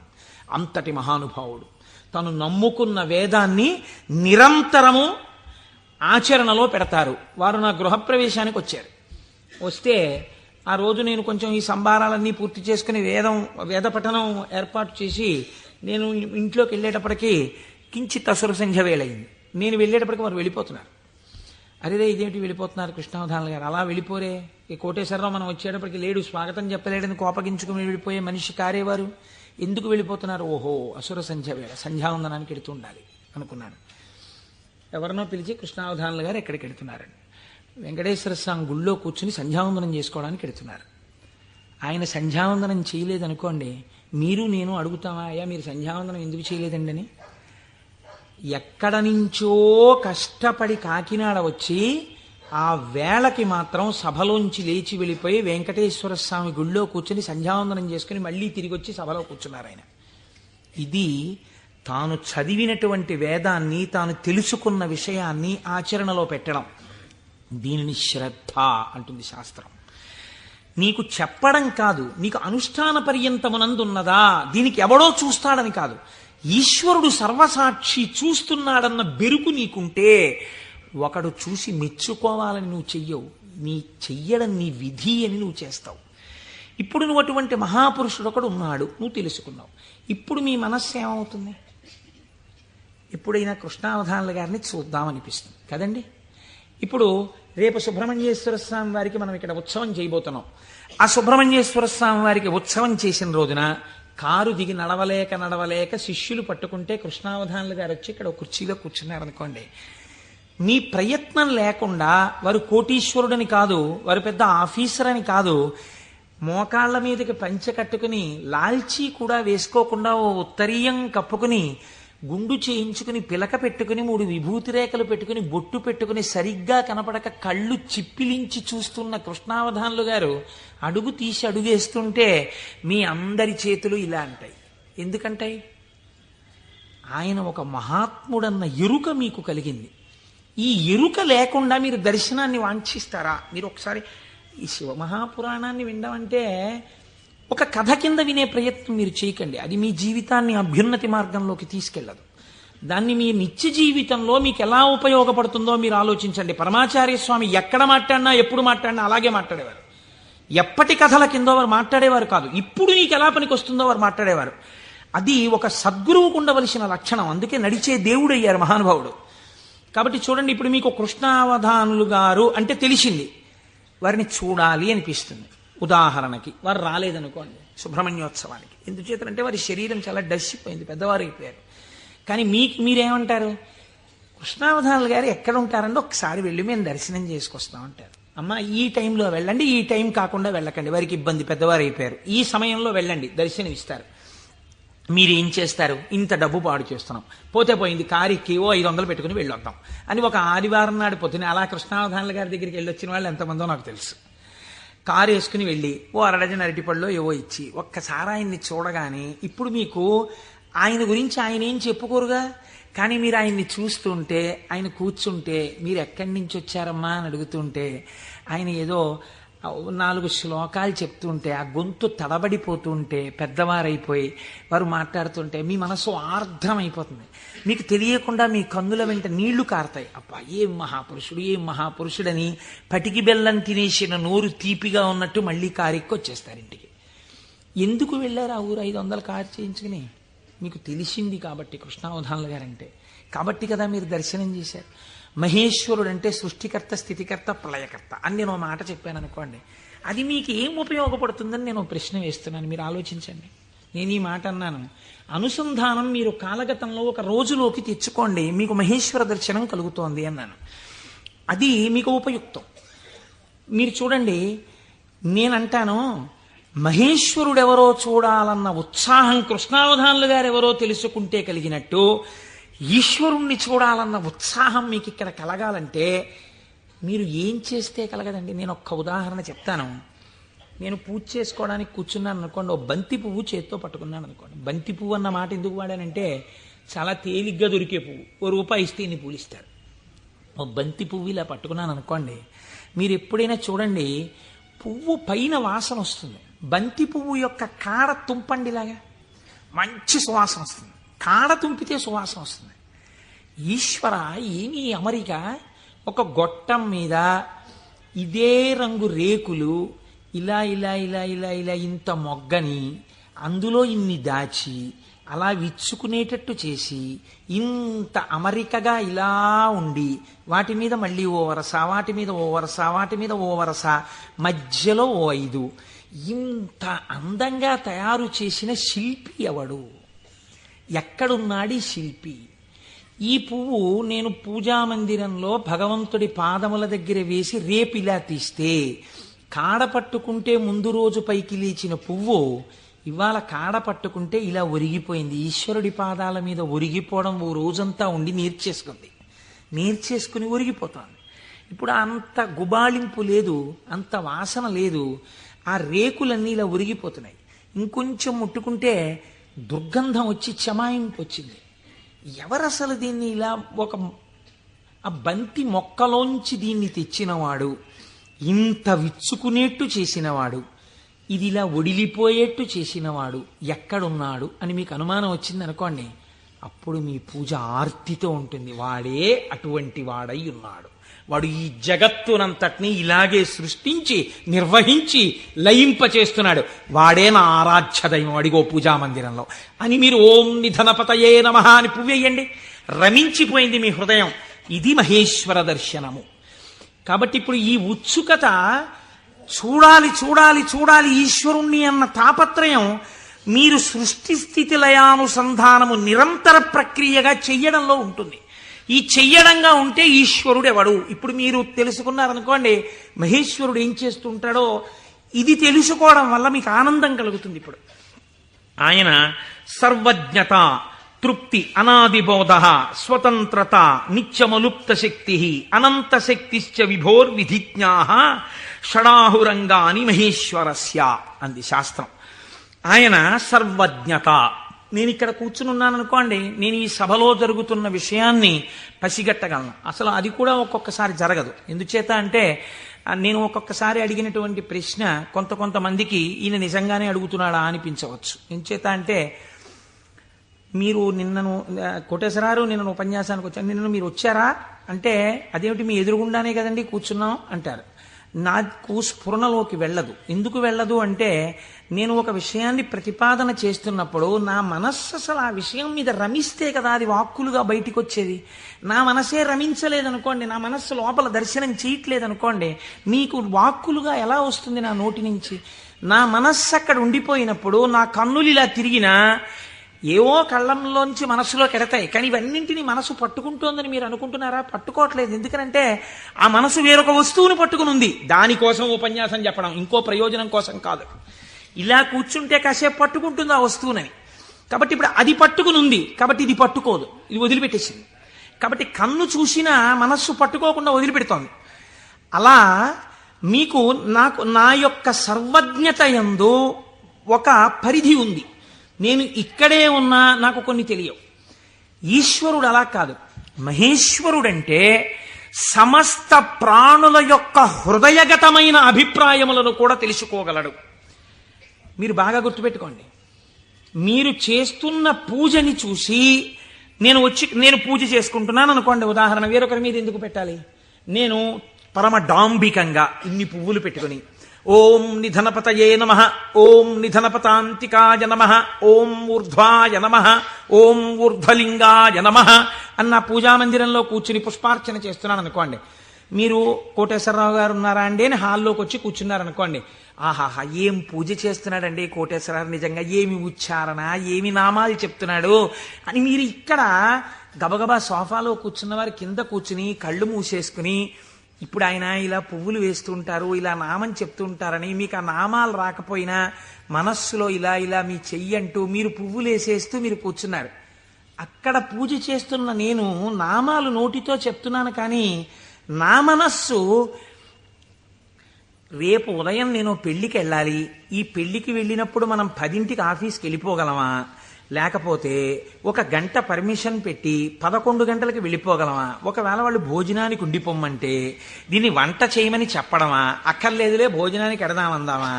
A: అంతటి మహానుభావుడు. తను నమ్ముకున్న వేదాన్ని నిరంతరము ఆచరణలో పెడతారు. వారు నా గృహప్రవేశానికి వచ్చారు. వస్తే ఆ రోజు నేను కొంచెం ఈ సంభారాలన్నీ పూర్తి చేసుకుని వేద పఠనం ఏర్పాటు చేసి నేను ఇంట్లోకి వెళ్ళేటప్పటికీ కించిత్ అసుర సంధ్య వేళయింది. నేను వెళ్ళేటప్పటికి వారు వెళ్ళిపోతున్నారు. అరేదే ఇదేంటి వెళ్ళిపోతున్నారు కృష్ణావధానులు గారు, అలా వెళ్ళిపోరే, ఈ కోటేశ్వరరావు మనం వచ్చేటప్పటికి లేడు, స్వాగతం చెప్పలేడని కోపగించుకుని వెళ్ళిపోయే మనిషి కారేవారు, ఎందుకు వెళ్ళిపోతున్నారు? ఓహో అసుర సంధ్య వేళ, సంధ్యావందనానికి ఎడుతూ ఉండాలి అనుకున్నాను. ఎవరినో పిలిచి కృష్ణావధానులు గారు ఎక్కడికి ఎడుతున్నారండి? వెంకటేశ్వర స్వామి గుళ్ళో కూర్చుని సంధ్యావందనం చేసుకోవడానికి ఎడుతున్నారు. ఆయన సంధ్యావందనం చేయలేదనుకోండి, మీరు నేను అడుగుతామా, అయ్యా మీరు సంధ్యావందనం ఎందుకు చేయలేదండి అని? ఎక్కడ నుంచో కష్టపడి కాకినాడ వచ్చి ఆ వేళకి మాత్రం సభలోంచి లేచి వెళ్ళిపోయి వెంకటేశ్వర స్వామి గుళ్ళో కూర్చొని సంధ్యావందనం చేసుకుని మళ్ళీ తిరిగి వచ్చి సభలో కూర్చున్నారు ఆయన. ఇది తాను చదివినటువంటి వేదాన్ని, తాను తెలుసుకున్న విషయాన్ని ఆచరణలో పెట్టడం. దీనిని శ్రద్ధ అంటుంది శాస్త్రం. నీకు చెప్పడం కాదు, నీకు అనుష్ఠాన పర్యంతమునందున్నదా, దీనికి ఎవడో చూస్తాడని కాదు, ఈశ్వరుడు సర్వసాక్షి చూస్తున్నాడన్న బెరుకు నీకుంటే ఒకడు చూసి మెచ్చుకోవాలని నువ్వు చెయ్యవు. నీ చెయ్యడం నీ విధి అని నువ్వు చేస్తావు. ఇప్పుడు నువ్వు అటువంటి మహాపురుషుడు ఒకడు ఉన్నాడు, నువ్వు తెలుసుకున్నావు. ఇప్పుడు మీ మనస్సు ఏమవుతుంది? ఎప్పుడైనా కృష్ణావధానుల గారిని చూద్దామనిపిస్తుంది కదండి. ఇప్పుడు రేపు సుబ్రహ్మణ్యేశ్వర స్వామి వారికి మనం ఇక్కడ ఉత్సవం చేయబోతున్నాం. ఆ సుబ్రహ్మణ్యేశ్వర స్వామి వారికి ఉత్సవం చేసిన రోజున కారు దిగి నడవలేక శిష్యులు పట్టుకుంటే కృష్ణావధానులు గారు వచ్చి ఇక్కడ కుర్చీలో కూర్చున్నారనుకోండి, మీ ప్రయత్నం లేకుండా వారు కోటీశ్వరుడని కాదు, వారు పెద్ద ఆఫీసర్ అని కాదు, మోకాళ్ల మీదకి పంచె కట్టుకుని లాల్చీ కూడా వేసుకోకుండా ఓ ఉత్తరీయం కప్పుకుని గుండు చేయించుకుని పిలక పెట్టుకుని 3 విభూతి రేఖలు పెట్టుకుని బొట్టు పెట్టుకుని సరిగ్గా కనపడక కళ్ళు చిప్పిలించి చూస్తున్న కృష్ణావధానులు గారు అడుగు తీసి అడుగేస్తుంటే మీ అందరి చేతులు ఇలా అంటాయి. ఎందుకంటాయి? ఆయన ఒక మహాత్ముడన్న ఎరుక మీకు కలిగింది. ఈ ఎరుక లేకుండా మీరు దర్శనాన్ని వాంఛిస్తారా? మీరు ఒకసారి ఈ శివమహాపురాణాన్ని వినడం అంటే ఒక కథ కింద వినే ప్రయత్నం మీరు చేయకండి. అది మీ జీవితాన్ని అభ్యున్నతి మార్గంలోకి తీసుకెళ్లదు. దాన్ని మీ నిత్య జీవితంలో మీకు ఎలా ఉపయోగపడుతుందో మీరు ఆలోచించండి. పరమాచార్య స్వామి ఎక్కడ మాట్లాడినా ఎప్పుడు మాట్లాడినా అలాగే మాట్లాడేవారు. ఎప్పటి కథల కిందో వారు మాట్లాడేవారు కాదు, ఇప్పుడు నీకు ఎలా పనికి వస్తుందో వారు మాట్లాడేవారు. అది ఒక సద్గురువుకు ఉండవలసిన లక్షణం. అందుకే నడిచే దేవుడయ్యారు మహానుభావుడు. కాబట్టి చూడండి, ఇప్పుడు మీకు కృష్ణావధానులు గారు అంటే తెలిసింది, వారిని చూడాలి అనిపిస్తుంది. ఉదాహరణకి వారు రాలేదనుకోండి సుబ్రహ్మణ్యోత్సవానికి, ఎందుచేతంటే వారి శరీరం చాలా డస్సిపోయింది, పెద్దవారు అయిపోయారు. కానీ మీరేమంటారు? కృష్ణావధానులు గారు ఎక్కడ ఉంటారంటే ఒకసారి వెళ్ళి మేము దర్శనం చేసుకొస్తాం అంటారు. అమ్మ ఈ టైంలో వెళ్ళండి, ఈ టైం కాకుండా వెళ్ళకండి, వారికి ఇబ్బంది, పెద్దవారు అయిపోయారు, ఈ సమయంలో వెళ్ళండి దర్శనం ఇస్తారు. మీరేం చేస్తారు? ఇంత డబ్బు పాడు చేస్తున్నాం, పోతే పోయింది, కారు ఎక్కివో 500 పెట్టుకుని వెళ్ళొద్దాం అని ఒక ఆదివారం నాడు పొద్దున అలా కృష్ణావధానుల గారి దగ్గరికి వెళ్ళొచ్చిన వాళ్ళు ఎంతమందో నాకు తెలుసు. కారు వేసుకుని వెళ్ళి ఓ అరడజన అరటిపళ్ళు ఏవో ఇచ్చి ఒక్కసారి ఆయన్ని చూడగానే, ఇప్పుడు మీకు ఆయన గురించి ఆయన ఏం చెప్పుకోరుగా, కానీ మీరు ఆయన్ని చూస్తుంటే, ఆయన కూర్చుంటే, మీరు ఎక్కడి నుంచి వచ్చారమ్మా అని అడుగుతుంటే, ఆయన ఏదో 4 శ్లోకాలు చెప్తుంటే, ఆ గొంతు తడబడిపోతుంటే, పెద్దవారైపోయి వారు మాట్లాడుతుంటే మీ మనసు ఆర్ద్రమైపోతుంది. మీకు తెలియకుండా మీ కన్నుల వెంట నీళ్లు కారుతాయి. అబ్బా ఏం మహాపురుషుడు, ఏం మహాపురుషుడని పటికి బెల్లం తినేసిన నోరు తీపిగా ఉన్నట్టు మళ్ళీ కారెక్కి వచ్చేస్తారు ఇంటికి. ఎందుకు వెళ్ళారు ఆ ఊరు 500 కారు చేయించుకుని? మీకు తెలిసింది కాబట్టి కృష్ణావధానుల గారంటే, కాబట్టి కదా మీరు దర్శనం చేశారు. మహేశ్వరుడు అంటే సృష్టికర్త, స్థితికర్త, ప్రళయకర్త అని నేను ఒక మాట చెప్పాను అనుకోండి, అది మీకు ఏం ఉపయోగపడుతుందని నేను ప్రశ్న వేస్తున్నాను. మీరు ఆలోచించండి. నేను ఈ మాట అన్నాను, అనుసంధానం మీరు కాలగతంలో ఒక రోజులోకి తెచ్చుకోండి, మీకు మహేశ్వర దర్శనం కలుగుతోంది అన్నాను. అది మీకు ఉపయుక్తం. మీరు చూడండి, నేనంటాను మహేశ్వరుడెవరో చూడాలన్న ఉత్సాహం కృష్ణావధానులు గారు ఎవరో తెలుసుకుంటే కలిగినట్టు, ఈశ్వరుణ్ణి చూడాలన్న ఉత్సాహం మీకు ఇక్కడ కలగాలంటే మీరు ఏం చేస్తే కలగదండి. నేను ఒక్క ఉదాహరణ చెప్తాను. నేను పూజ చేసుకోవడానికి కూర్చున్నాను అనుకోండి, ఓ బంతి పువ్వు చేత్తో పట్టుకున్నాను అనుకోండి. బంతి పువ్వు అన్న మాట ఎందుకు వాడానంటే చాలా తేలిగ్గా దొరికే పువ్వు, ₹1 ఇస్తే ఇన్ని పూలు ఇస్తారు. ఓ బంతి పువ్వు ఇలా పట్టుకున్నాను అనుకోండి, మీరు ఎప్పుడైనా చూడండి పువ్వు పైన వాసన వస్తుంది. బంతి పువ్వు యొక్క కాడ తుంపండిలాగా మంచి సువాసన వస్తుంది, కాడ తుంపితే సువాసన వస్తుంది. ఈశ్వర ఏమి అమరిక, ఒక గొట్టం మీద ఇదే రంగు రేకులు ఇలా ఇలా ఇలా ఇలా ఇలా ఇంత మొగ్గని అందులో ఇన్ని దాచి అలా విచ్చుకునేటట్టు చేసి ఇంత అమరికగా ఇలా ఉండి వాటి మీద మళ్ళీ ఓ వరస, వాటి మీద ఓ వరస, వాటి మీద ఓ వరస, మధ్యలో ఓ 5, ఇంత అందంగా తయారు చేసిన శిల్పి ఎవడు? ఎక్కడున్నాడు శిల్పి? ఈ పువ్వు నేను పూజామందిరంలో భగవంతుడి పాదముల దగ్గర వేసి రేపిలా తీస్తే, కాడ పట్టుకుంటే ముందు రోజు పైకి లేచిన పువ్వు ఇవాళ కాడ పట్టుకుంటే ఇలా ఒరిగిపోయింది. ఈశ్వరుడి పాదాల మీద ఒరిగిపోవడం ఓ రోజంతా ఉండి నేర్చేసుకుని ఒరిగిపోతుంది. ఇప్పుడు అంత గుబాళింపు లేదు, అంత వాసన లేదు, ఆ రేకులన్నీ ఇలా ఒరిగిపోతున్నాయి. ఇంకొంచెం ముట్టుకుంటే దుర్గంధం వచ్చి చెమాయింపు వచ్చింది. ఎవరసలు దీన్ని ఇలా ఆ బంతి మొక్కలోంచి దీన్ని తెచ్చినవాడు, ఇంత విచ్చుకునేట్టు చేసినవాడు, ఇది ఇలా ఒడిలిపోయేట్టు చేసినవాడు ఎక్కడున్నాడు అని మీకు అనుమానం వచ్చింది అనుకోండి, అప్పుడు మీ పూజ ఆర్తితో ఉంటుంది. వాడే అటువంటి వాడై ఉన్నాడు. వాడు ఈ జగత్తునంతటినీ ఇలాగే సృష్టించి నిర్వహించి లయింపచేస్తున్నాడు. వాడే నా ఆరాధ్య దైవం, అడిగో పూజామందిరంలో అని మీరు ఓం నిధనపతయే నమః అని పువ్వేయండి. రమించిపోయింది మీ హృదయం. ఇది మహేశ్వర దర్శనము. కాబట్టి ఇప్పుడు ఈ ఉత్సుకత, చూడాలి చూడాలి చూడాలి ఈశ్వరుణ్ణి అన్న తాపత్రయం మీరు సృష్టి స్థితి లయానుసంధానము నిరంతర ప్రక్రియగా చెయ్యడంలో ఉంటుంది. ఈ చెయ్యడంగా ఉంటే ఈశ్వరుడు ఎవడు? ఇప్పుడు మీరు తెలుసుకున్నారనుకోండి మహేశ్వరుడు ఏం చేస్తుంటాడో, ఇది తెలుసుకోవడం వల్ల మీకు ఆనందం కలుగుతుంది. ఇప్పుడు ఆయన సర్వజ్ఞత, తృప్తి, అనాదిబోధ, స్వతంత్రత, నిత్యమలుప్త శక్తి, అనంత శక్తిశ్చ విభోర్విధిజ్ఞా షడాహురంగాని మహేశ్వరస్య అంది శాస్త్రం. ఆయన సర్వజ్ఞత. నేను ఇక్కడ కూర్చుని అనుకోండి, నేను ఈ సభలో జరుగుతున్న విషయాన్ని పసిగట్టగలను. అసలు అది కూడా ఒక్కొక్కసారి జరగదు. ఎందుచేత అంటే నేను ఒక్కొక్కసారి అడిగినటువంటి ప్రశ్న కొంతమందికి ఈయన నిజంగానే అడుగుతున్నాడా అనిపించవచ్చు. ఎందుచేత అంటే మీరు నిన్నను కోటేశ్వరారు నిన్న ఉపన్యాసానికి వచ్చాను, నిన్న మీరు వచ్చారా అంటే అదేమిటి మీ ఎదురుగుండానే కదండి కూర్చున్నాం అంటారు. నాకు స్ఫురణలోకి వెళ్ళదు. ఎందుకు వెళ్ళదు అంటే నేను ఒక విషయాన్ని ప్రతిపాదన చేస్తున్నప్పుడు నా మనస్సు అసలు ఆ విషయం మీద రమిస్తే కదా అది వాక్కులుగా బయటికి వచ్చేది. నా మనసే రమించలేదనుకోండి, నా మనస్సు లోపల దర్శనం చేయట్లేదనుకోండి, మీకు వాక్కులుగా ఎలా వస్తుంది నా నోటి నుంచి? నా మనస్సు అక్కడ ఉండిపోయినప్పుడు నా కన్నులు ఇలా తిరిగినా ఏవో కళ్ళంలోంచి మనసులోకి ఎడతాయి. కానీ ఇవన్నింటినీ మనసు పట్టుకుంటోందని మీరు అనుకుంటున్నారా? పట్టుకోవట్లేదు. ఎందుకనంటే ఆ మనసు వేరొక వస్తువును పట్టుకుని ఉంది. దానికోసం ఉపన్యాసం చెప్పడం, ఇంకో ప్రయోజనం కోసం కాదు. ఇలా కూర్చుంటే కాసేపు పట్టుకుంటుంది ఆ వస్తువునని. కాబట్టి ఇప్పుడు అది పట్టుకుని ఉంది, కాబట్టి ఇది పట్టుకోదు, ఇది వదిలిపెట్టేసింది. కాబట్టి కన్ను చూసినా మనస్సు పట్టుకోకుండా వదిలిపెడుతోంది. అలా మీకు నా యొక్క సర్వజ్ఞత యందు ఒక పరిధి ఉంది. నేను ఇక్కడే ఉన్నా నాకు కొన్ని తెలియవు. ఈశ్వరుడు అలా కాదు. మహేశ్వరుడంటే సమస్త ప్రాణుల యొక్క హృదయగతమైన అభిప్రాయములను కూడా తెలుసుకోగలడు. మీరు బాగా గుర్తుపెట్టుకోండి. మీరు చేస్తున్న పూజని చూసి నేను పూజ చేసుకుంటున్నాను అనుకోండి, ఉదాహరణ, వేరొకరి మీద ఎందుకు పెట్టాలి? నేను పరమ డాంబికంగా ఇన్ని పువ్వులు పెట్టుకుని ఓం నిధనపతయే నమః, ఓం నిధనపతాంతికాయ నమః, ఓం ఊర్ధ్వాయ నమః, ఓం ఊర్ధ్వలింగాయ నమః అన్న పూజామందిరంలో కూర్చుని పుష్పార్చన చేస్తున్నాను అనుకోండి. మీరు కోటేశ్వరరావు గారు ఉన్నారా అండి అని హాల్లోకి వచ్చి కూర్చున్నారనుకోండి. ఆహాహా, ఏం పూజ చేస్తున్నాడండి కోటేశ్వరరావు, నిజంగా ఏమి ఉచ్చారణ, ఏమి నామాలు చెప్తున్నాడు అని మీరు ఇక్కడ గబగబా సోఫాలో కూర్చున్న వారి కింద కూర్చుని కళ్ళు మూసేసుకుని, ఇప్పుడు ఆయన ఇలా పువ్వులు వేస్తుంటారు, ఇలా నామం చెప్తుంటారని మీకు ఆ నామాలు రాకపోయినా మనస్సులో ఇలా ఇలా మీ చెయ్యి అంటూ మీరు పువ్వులు వేసేస్తూ మీరు కూర్చున్నారు. అక్కడ పూజ చేస్తున్న నేను నామాలు నోటితో చెప్తున్నాను, కానీ నా మనస్సు రేపు ఉదయం నేను పెళ్లికి వెళ్ళాలి, ఈ పెళ్లికి వెళ్ళినప్పుడు మనం 10ంటికి ఆఫీస్కి వెళ్ళిపోగలమా, లేకపోతే 1 గంట పర్మిషన్ పెట్టి 11 గంటలకు వెళ్ళిపోగలమా, ఒకవేళ వాళ్ళు భోజనానికి ఉండిపోమ్మంటే దీన్ని వంట చేయమని చెప్పడమా, అక్కర్లేదులే భోజనానికి ఎడదామందామా,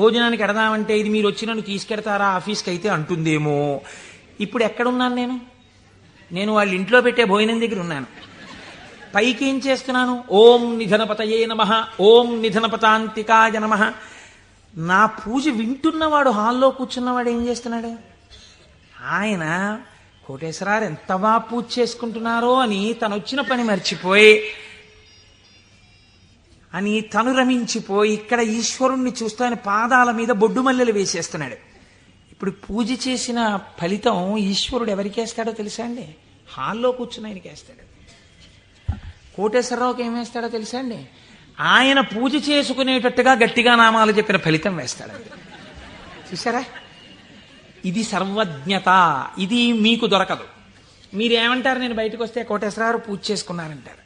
A: భోజనానికి ఎడదామంటే ఇది మీరు వచ్చి నన్ను తీసుకెడతారా ఆఫీస్కి అయితే అంటుందేమో. ఇప్పుడు ఎక్కడున్నాను నేను వాళ్ళ ఇంట్లో పెట్టే భోజనం దగ్గర ఉన్నాను. పైకి ఏం చేస్తున్నాను? ఓం నిధనపతయే నమః, ఓం నిధనపతాంతికాయ నమః. నా పూజ వింటున్నవాడు, హాల్లో కూర్చున్నవాడు ఏం చేస్తున్నాడు? ఆయన కోటేశ్వరారు ఎంత బాగా పూజ చేసుకుంటున్నారో అని తను వచ్చిన పని మర్చిపోయి తను రమించిపోయి ఇక్కడ ఈశ్వరుణ్ణి చూస్తాని పాదాల మీద బొడ్డు మల్లెలు వేసేస్తున్నాడు. ఇప్పుడు పూజ చేసిన ఫలితం ఈశ్వరుడు ఎవరికి వేస్తాడో తెలుసా అండి? హాల్లో కూర్చుని ఆయనకి వేస్తాడు. కోటేశ్వరరావుకి ఏం వేస్తాడో తెలుసా అండి? ఆయన పూజ చేసుకునేటట్టుగా గట్టిగా నామాలు చెప్పిన ఫలితం వేస్తాడు. చూసారా? ఇది సర్వజ్ఞత. ఇది మీకు దొరకదు. మీరేమంటారు? నేను బయటకు వస్తే కోటేశ్వరరావు పూజ చేసుకున్నారంటారు.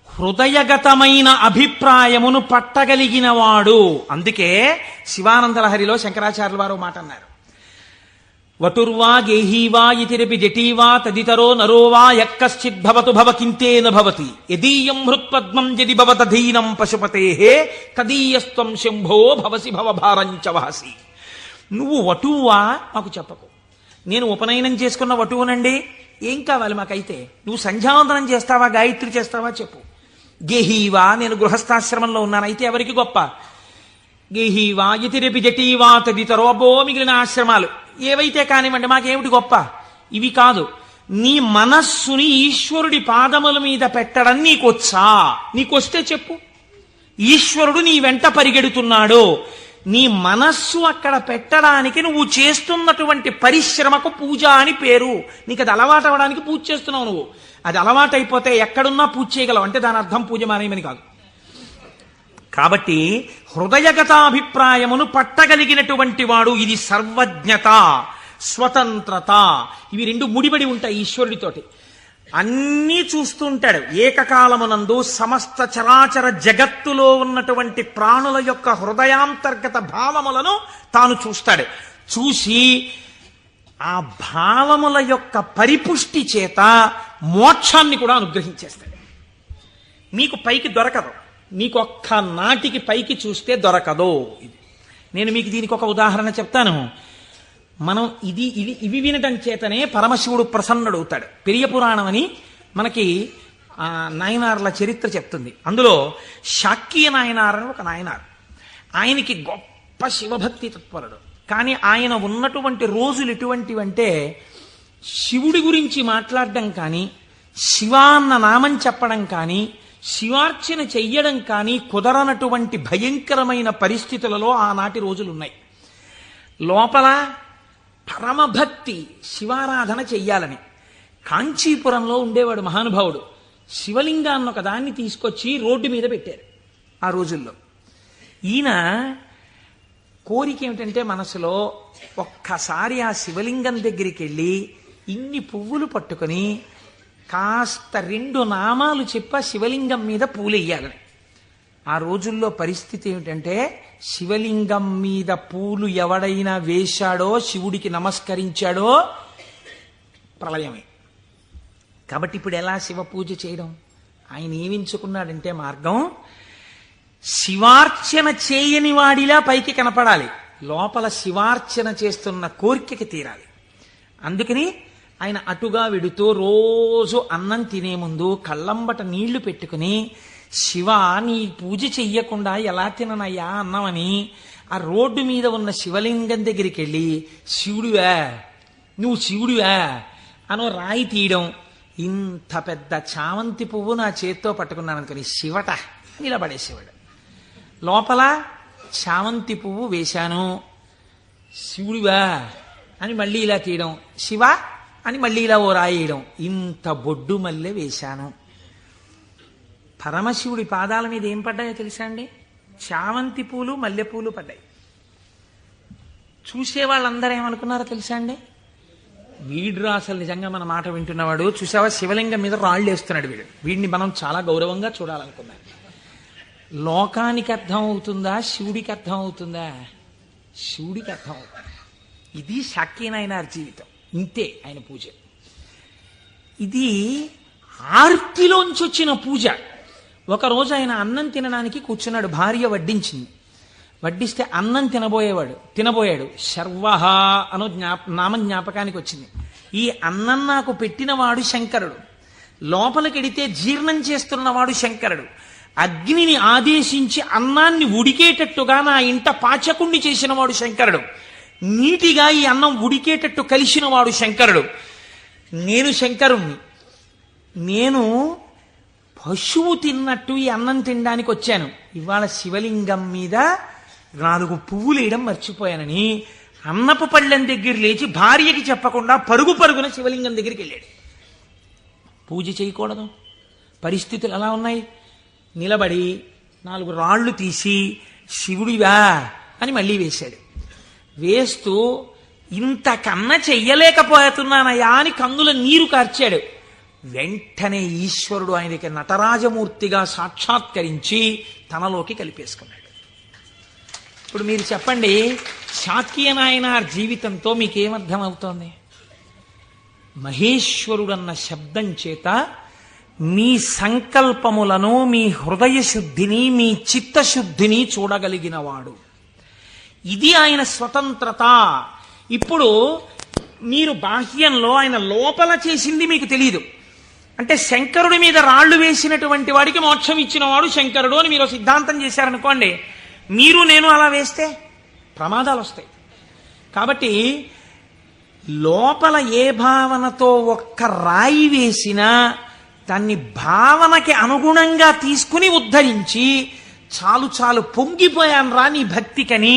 A: హృదయగతమైన అభిప్రాయమును పట్టగలిగిన వాడు. అందుకే శివానందలహరిలో శంకరాచార్యుల వారు మాట అన్నారు, వటుర్వా గేహీవా ఇతిరపి జటీవా తదితరో నరోవా యక్కశ్చిద్భవతు భవకింతేన భవతి యదీయం హృత్పద్మం యది భవతధీనం పశుపతేహే తదీయస్త్వం శంభో భవసి భవభారంచ వహసి. నువ్వు వటువా మాకు చెప్పకు. నేను ఉపనయనం చేసుకున్న వటువునండి, ఏం కావాలి మాకైతే? నువ్వు సంధ్యావందనం చేస్తావా, గాయత్రి చేస్తావా చెప్పు. గేహీవా, నేను గృహస్థాశ్రమంలో ఉన్నాను, అయితే ఎవరికి గొప్ప? గేహీవా ఇతిరపి జటీవా తదితరో, అబ్బో మిగిలిన ఆశ్రమాలు ఏవైతే కానివ్వండి, మాకేమిటి గొప్ప? ఇవి కాదు. నీ మనస్సుని ఈశ్వరుడి పాదముల మీద పెట్టడం నీకొచ్చా? నీకొస్తే చెప్పు. ఈశ్వరుడు నీ వెంట పరిగెడుతున్నాడు. నీ మనస్సు అక్కడ పెట్టడానికి నువ్వు చేస్తున్నటువంటి పరిశ్రమకు పూజ అని పేరు. నీకు అది అలవాటు అవ్వడానికి పూజ చేస్తున్నావు. నువ్వు అది అలవాటు అయిపోతే ఎక్కడున్నా పూజ చేయగలవు. అంటే దాని అర్థం పూజ మానేయమని కాదు. కాబట్టి హృదయగతాభిప్రాయమును పట్టగలిగినటువంటి వాడు. ఇది సర్వజ్ఞత, స్వతంత్రత. ఇవి రెండు ముడిపడి ఉంటాయి ఈశ్వరుడితోటి. అన్నీ చూస్తుంటాడు. ఏకకాలమునందు సమస్త చరాచర జగత్తులో ఉన్నటువంటి ప్రాణుల యొక్క హృదయాంతర్గత భావములను తాను చూస్తాడు. చూసి ఆ భావముల యొక్క పరిపుష్టి చేత మోక్షాన్ని కూడా అనుగ్రహించేస్తాడు. మీకు పైకి దొరకదు. మీకు ఒక్క నాటికి పైకి చూస్తే దొరకదు. నేను మీకు దీనికి ఒక ఉదాహరణ చెప్తాను. మనం ఇవి వినటం చేతనే పరమశివుడు ప్రసన్నుడవుతాడు. పెరియ పురాణం అని మనకి నాయనార్ల చరిత్ర చెప్తుంది. అందులో శాక్య నాయనార్ అని ఒక నాయనార్. ఆయనకి గొప్ప శివభక్తి తత్పరుడు. కానీ ఆయన ఉన్నటువంటి రోజులు ఎటువంటివంటే శివుడి గురించి మాట్లాడడం కానీ, శివాన్న నామం చెప్పడం కానీ, శివార్చన చెయ్యడం కానీ కుదరనటువంటి భయంకరమైన పరిస్థితులలో ఆనాటి రోజులున్నాయి. లోపల పరమభక్తి, శివారాధన చెయ్యాలని. కాంచీపురంలో ఉండేవాడు మహానుభావుడు. శివలింగాన్ని ఒక దాన్ని తీసుకొచ్చి రోడ్డు మీద పెట్టారు ఆ రోజుల్లో. ఈయన కోరిక ఏమిటంటే మనసులో ఒక్కసారి ఆ శివలింగం దగ్గరికి వెళ్ళి ఇన్ని పువ్వులు పట్టుకొని కాస్త 2 నామాలు చెప్ప శివలింగం మీద పూలెయ్యాలని. ఆ రోజుల్లో పరిస్థితి ఏమిటంటే శివలింగం మీద పూలు ఎవడైనా వేశాడో, శివుడికి నమస్కరించాడో ప్రళయమే. కాబట్టి ఇప్పుడు ఎలా శివ పూజ చేయడం? ఆయన ఏమించుకున్నాడంటే మార్గం, శివార్చన చేయని వాడిలా పైకి కనపడాలి, లోపల శివార్చన చేస్తున్న కోరికకి తీరాలి. అందుకని ఆయన అటుగా వెడుతూ రోజు అన్నం తినే ముందు కళ్ళంబట నీళ్లు పెట్టుకుని, శివ నీ పూజ చెయ్యకుండా ఎలా తిననయ్యా అన్నమని ఆ రోడ్డు మీద ఉన్న శివలింగం దగ్గరికి వెళ్ళి, శివుడివా నువ్వు శివుడివా అనో రాయి తీయడం. ఇంత పెద్ద చామంతి పువ్వు నా చేత్తో పట్టుకున్నాను అనుకుని శివట నిలబడేసేవాడు. లోపల చామంతి పువ్వు వేశాను, శివుడివా అని మళ్ళీ ఇలా తీయడం, శివ అని మళ్ళీ ఇలా ఓ రాయేయడం. ఇంత బొడ్డు మల్లె వేశాను. పరమశివుడి పాదాల మీద ఏం పడ్డాయో తెలుసా అండి? చామంతి పూలు, మల్లెపూలు పడ్డాయి. చూసే వాళ్ళందరూ ఏమనుకున్నారో తెలుసా అండి? వీడు అసలు నిజంగా మన మాట వింటున్నవాడు, చూసావా శివలింగం మీద రాళ్ళు వేస్తున్నాడు వీడు, వీడిని మనం చాలా గౌరవంగా చూడాలనుకున్నాం. లోకానికి అర్థం అవుతుందా, శివుడికి అర్థం అవుతుందా? శివుడికి అర్థం అవుతుంది. ఇది శాక్యనాయనార్ జీవితం, ఇంతే ఆయన పూజ. ఇది ఆర్తిలోంచి వచ్చిన పూజ. ఒకరోజు ఆయన అన్నం తినడానికి కూర్చున్నాడు, భార్య వడ్డించింది. వడ్డిస్తే అన్నం తినబోయాడు. శర్వహ అనో నామం జ్ఞాపకానికి వచ్చింది. ఈ అన్నం నాకు పెట్టినవాడు శంకరుడు, లోపలికెడితే జీర్ణం చేస్తున్నవాడు శంకరుడు, అగ్నిని ఆదేశించి అన్నాన్ని ఉడికేటట్టుగా నా ఇంట పాచకుణ్ణి చేసినవాడు శంకరుడు, నీటిగా ఈ అన్నం ఉడికేటట్టు కలిసినవాడు శంకరుడు. నేను శంకరుణ్ణి, నేను పశువు తిన్నట్టు ఈ అన్నం తినడానికి వచ్చాను. ఇవాళ శివలింగం మీద 4 పువ్వులు వేయడం మర్చిపోయానని అన్నపు పళ్ళెం దగ్గర లేచి భార్యకి చెప్పకుండా పరుగున శివలింగం దగ్గరికి వెళ్ళాడు. పూజ చేయకూడదు, పరిస్థితులు ఎలా ఉన్నాయి? నిలబడి 4 రాళ్లు తీసి శివుడివా అని మళ్ళీ వేశాడు. వేస్తూ ఇంతకన్నా చెయ్యలేకపోతున్నానయా అని కన్నుల నీరు కార్చాడు. వెంటనే ఈశ్వరుడు ఆయనకి నటరాజమూర్తిగా సాక్షాత్కరించి తనలోకి కలిపేసుకున్నాడు. ఇప్పుడు మీరు చెప్పండి, శాక్యనాయనార్ జీవితంతో మీకేమర్థం అవుతోంది? మహేశ్వరుడన్న శబ్దం చేత మీ సంకల్పములను, మీ హృదయ శుద్ధిని, మీ చిత్తశుద్ధిని చూడగలిగినవాడు. ఇది ఆయన స్వతంత్రత. ఇప్పుడు మీరు బాహ్యంలో ఆయన లోపల చేసింది మీకు తెలియదు. అంటే శంకరుడి మీద రాళ్లు వేసినటువంటి వాడికి మోక్షం ఇచ్చినవాడు శంకరుడు అని మీరు సిద్ధాంతం చేశారనుకోండి, మీరు నేను అలా వేస్తే ప్రమాదాలు వస్తాయి. కాబట్టి లోపల ఏ భావనతో ఒక్క రాయి వేసినా దాన్ని భావనకి అనుగుణంగా తీసుకుని ఉద్ధరించి, చాలు చాలు పొంగిపోయాను రా నీ భక్తికని